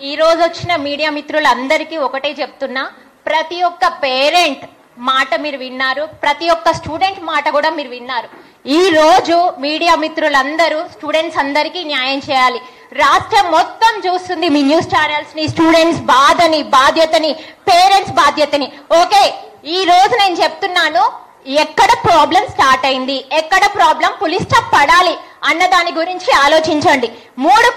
ఈ రోజు వచ్చిన మీడియా మిత్రులందరికీ ఒకటే చెప్తున్నా, ప్రతి ఒక్క పేరెంట్ మాట మీరు విన్నారు, ప్రతి ఒక్క స్టూడెంట్ మాట కూడా మీరు విన్నారు. ఈ రోజు మీడియా మిత్రులందరూ స్టూడెంట్స్ అందరికీ న్యాయం చేయాలి. రాష్ట్రం మొత్తం చూస్తుంది మీ న్యూస్ ఛానల్స్ ని, స్టూడెంట్స్ బాధని, బాధ్యతని, పేరెంట్స్ బాధ్యతని. ఓకే, ఈ రోజు నేను చెప్తున్నాను, ఎక్కడ ప్రాబ్లం స్టార్ట్ అయింది, ఎక్కడ ప్రాబ్లం పులి స్టాప్ పడాలి అన్న దాని గురించి ఆలోచించండి. 3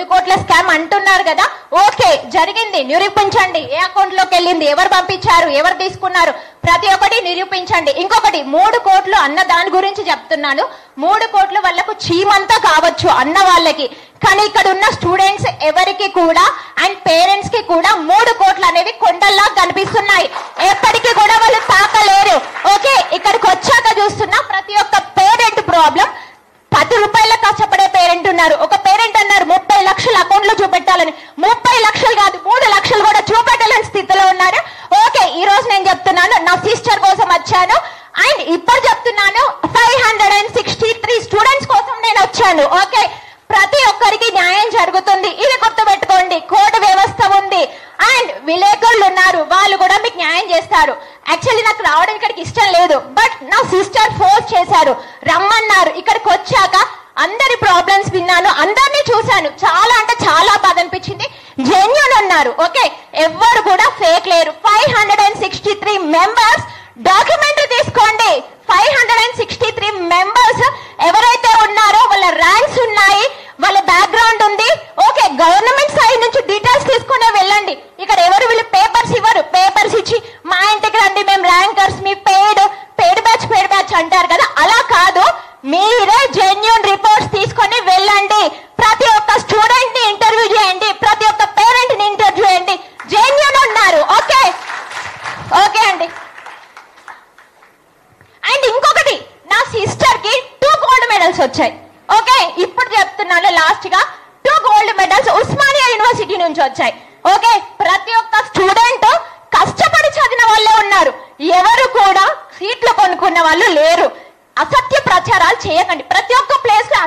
కోట్ల స్కామ్ అంటున్నారు కదా, ఓకే జరిగింది, నిరూపించండి. ఏ అకౌంట్ లోకి వెళ్ళింది, ఎవరు పంపించారు, ఎవరు తీసుకున్నారు, ప్రతి ఒక్కటి నిరూపించండి. ఇంకొకటి 3 కోట్లు అన్న దాని గురించి చెప్తున్నాను. 3 కోట్లు వాళ్ళకు చీమంతా కావచ్చు అన్న వాళ్ళకి, కానీ ఇక్కడ ఉన్న స్టూడెంట్స్ ఎవరికి కూడా అండ్ పేరెంట్స్ కి కూడా 3 కోట్లు అనేవి కొండల్లా కనిపిస్తున్నాయి. ఎప్పటికీ కూడా వాళ్ళు తాకలేరు. ఓకే, ఇక్కడికి వచ్చాక చూస్తున్నా ప్రతి ఒక్క పేరెంట్ ప్రాబ్లం. 10 రూపాయల కష్టపడే పేరెంట్ ఉన్నారు. ఒక పేరెంట్ అన్నారు 30 లక్షలు అకౌంట్ లో చూపెట్టాలని. 30 లక్షలు కాదు, 3 లక్షలు కూడా చూపెట్టలేని స్థితిలో ఉన్నారు. ఓకే, ఈ రోజు నేను చెప్తున్నాను, నా సిస్టర్ కోసం వచ్చాను అండ్ ఇప్పుడు చెప్తున్నాను 563 స్టూడెంట్స్ కోసం నేను వచ్చాను. ఓకే, ప్రతి ఒక్కరికి న్యాయం జరుగుతుంది, ఇది గుర్తుపెట్టుకోండి. కోర్టు వ్యవస్థ ఉంది అండ్ విలేకరులు ఉన్నారు, వాళ్ళు కూడా మీకు న్యాయం చేస్తారు. యాక్చువల్లీ నాకు రావడం ఇక్కడికి ఇష్టం లేదు, బట్ నా సిస్టర్ ఫోర్స్ చేశారు, రమ్మన్నారు. ఇక్కడికి వచ్చాక అందరి ప్రాబ్లమ్స్ విన్నాను, అందరినీ చూశాను. చాలా అంటే చాలా బాధ అనిపించింది. జెన్యూన్ ఉన్నారు. ఓకే, ఎవ్వరు కూడా ఫేక్ లేరు. 563 మెంబర్స్ డాక్యుమెంటరీ తీసుకోండి. 563 మెంబర్స్ ఎవరైతే ఉన్నారో వాళ్ళ ర్యాంక్స్ ఉన్నాయి, వాళ్ళ బ్యాక్గ్రౌండ్ ఉంది. ఓకే, గవర్నమెంట్ సైడ్ నుంచి డీటెయిల్స్ తీసుకునే వెళ్ళండి. ఇక్కడ ఎవరు వీళ్ళు పేపర్స్ ఇవ్వరు. పేపర్స్ ఇచ్చి మా ఇంటికి రండి, మేము ర్యాంకర్స్, మీ పేడ్ బ్యాచ్ అంటారు కదా, అలా కాదు. మీరే జెన్యూన్ రిపోర్ట్స్ తీసుకొని వెళ్ళండి. ప్రతి ఒక్క స్టూడెంట్ ని ఇంటర్వ్యూ చేయండి, ప్రతి ఒక్క పేరెంట్ ని ఇంటర్వ్యూ చేయండి. జెన్యూన్ ఉన్నారు. ఓకే ఓకే అండి. అండ్ ఇంకొకటి, నా సిస్టర్ కి 2 గోల్డ్ మెడల్స్ వచ్చాయి. ఓకే, ఇప్పుడు చెప్తున్నాను లాస్ట్ గా 2 గోల్డ్ మెడల్స్ ఉస్మానియా యూనివర్సిటీ నుంచి వచ్చాయి. ఓకే, ప్రతి ఒక్క స్టూడెంట్ కష్టపడి చదివిన వాళ్ళే ఉన్నారు, ఎవరు కూడా సీట్లు కొనుక్కున్న వాళ్ళు లేరు. అసత్య ప్రచారాలు చేయకండి. ప్రతి ఒక్క ప్లేస్ లో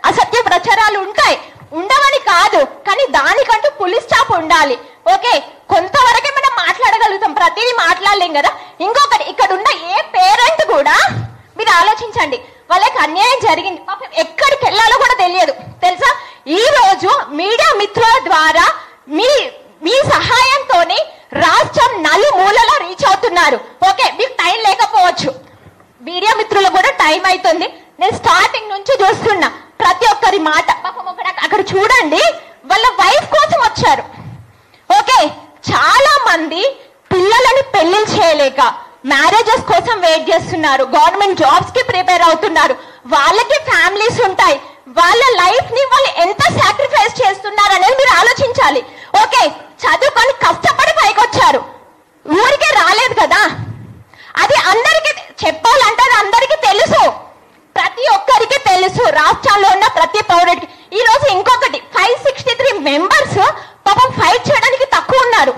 అసత్య ప్రచారాలు ఉంటాయి, ఉండవని కాదు, కానీ దానికంటూ పులిస్ స్టాప్ ఉండాలి. ఓకే, కొంతవరకే మనం మాట్లాడగలుగుతాం, ప్రతిదీ మాట్లాడలేం కదా. ఇంకొకటి, ఇక్కడ ఉన్న ఏ పేరెంట్ కూడా మీరు ఆలోచించండి, వాళ్ళకి అన్యాయం జరిగింది, పాపం ఎక్కడికి వెళ్ళాలో కూడా తెలియదు తెలుసా. ఈ రోజు మీడియా మిత్రుల ద్వారా మీ సహాయంతోనే రాష్ట్రం నలుమూలలో రీచ్ అవుతున్నారు. ఓకే, మీకు టైం లేకపోవచ్చు, మీడియా మిత్రులకు కూడా టైం అవుతుంది. నేను స్టార్టింగ్ నుంచి చూస్తున్నా ప్రతి ఒక్కరి మాట. పాపం అక్కడ చూడండి, వాళ్ళ వైఫ్ కోసం వచ్చారు. ఓకే, చాలా మంది పిల్లలని పెళ్లి చేయలేక మ్యారేజెస్ కోసం వెయిట్ చేస్తున్నారు, గవర్నమెంట్ జాబ్స్ కి ప్రిపేర్ అవుతున్నారు. వాళ్ళకి ఫ్యామిలీస్ ఉంటాయి, వాళ్ళ లైఫ్ ని వాళ్ళు ఎంత సాక్రిఫైస్ చేస్తున్నారు అనేది మీరు ఆలోచించాలి. ఓకే, చదువుకొని కష్టపడి పైకి వచ్చారు, ఊరికే రాలేదు కదా. అది అందరికీ చెప్పాలంటే అది అందరికీ తెలుసు, ప్రతి ఒక్కరికి తెలుసు, రాష్ట్రాల్లో ఉన్న ప్రతి పౌరుడికి. ఈ రోజు ఇంకొకటి, 563 మెంబర్స్ పాపం ఫైట్ చేయడానికి తక్కువ ఉన్నారు.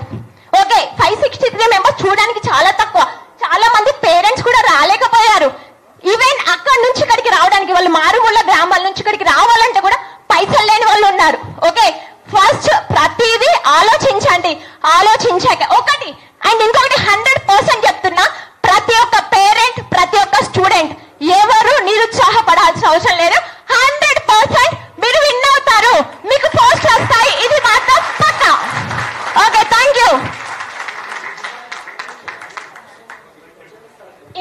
ఓకే, 563 మెంబర్స్ చూడడానికి చాలా తక్కువ. చాలా మంది పేరెంట్స్ కూడా రాలేకపోయారు. ఈవెన్ అక్కడి నుంచి ఇక్కడికి రావడానికి, వాళ్ళు మారుమూల గ్రామాల నుంచి ఇక్కడికి రావాలంటే కూడా పైసలు లేని వాళ్ళు ఉన్నారు. ఓకే, ఫస్ట్ ప్రతిదీ ఆలోచించండి. ఆలోచించాక ఒకటి అండ్ ఇంకొకటి 100% చెప్తున్నా, ప్రతి ఒక్క పేరెంట్, ప్రతి ఒక్క స్టూడెంట్ ఎవరు నిరుత్సాహపడాల్సిన అవసరం లేదు. 100% మీరు విన్ అవుతారు, మీకు పోస్టులు వస్తాయి, ఇది మాత్రం పక్కా. Okay, thank you.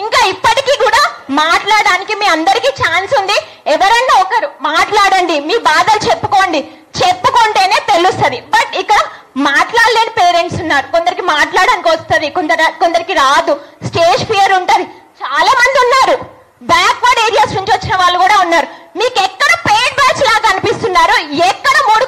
ఇంకా ఇప్పటికీ కూడా మాట్లాడడానికి మీ అందరికీ ఛాన్స్ ఉంది. ఎవరైనా ఒకరు మాట్లాడండి, మీ బాధలు చెప్పుకోండి, చెప్పుకుంటేనే తెలుస్తుంది. బట్ ఇక్కడ మాట్లాడలేని పేరెంట్స్ ఉన్నారు, కొందరికి మాట్లాడడానికి వస్తుంది, కొందరికి రాదు, స్టేజ్ ఫియర్ ఉంటది, చాలా మంది ఉన్నారు. బ్యాక్వర్డ్ ఏరియాస్ నుంచి వచ్చిన వాళ్ళు కూడా ఉన్నారు. మీకు ఎక్కడ పెయిడ్ బ్యాచ్ లాగా అనిపిస్తున్నారు, ఎక్కడ 3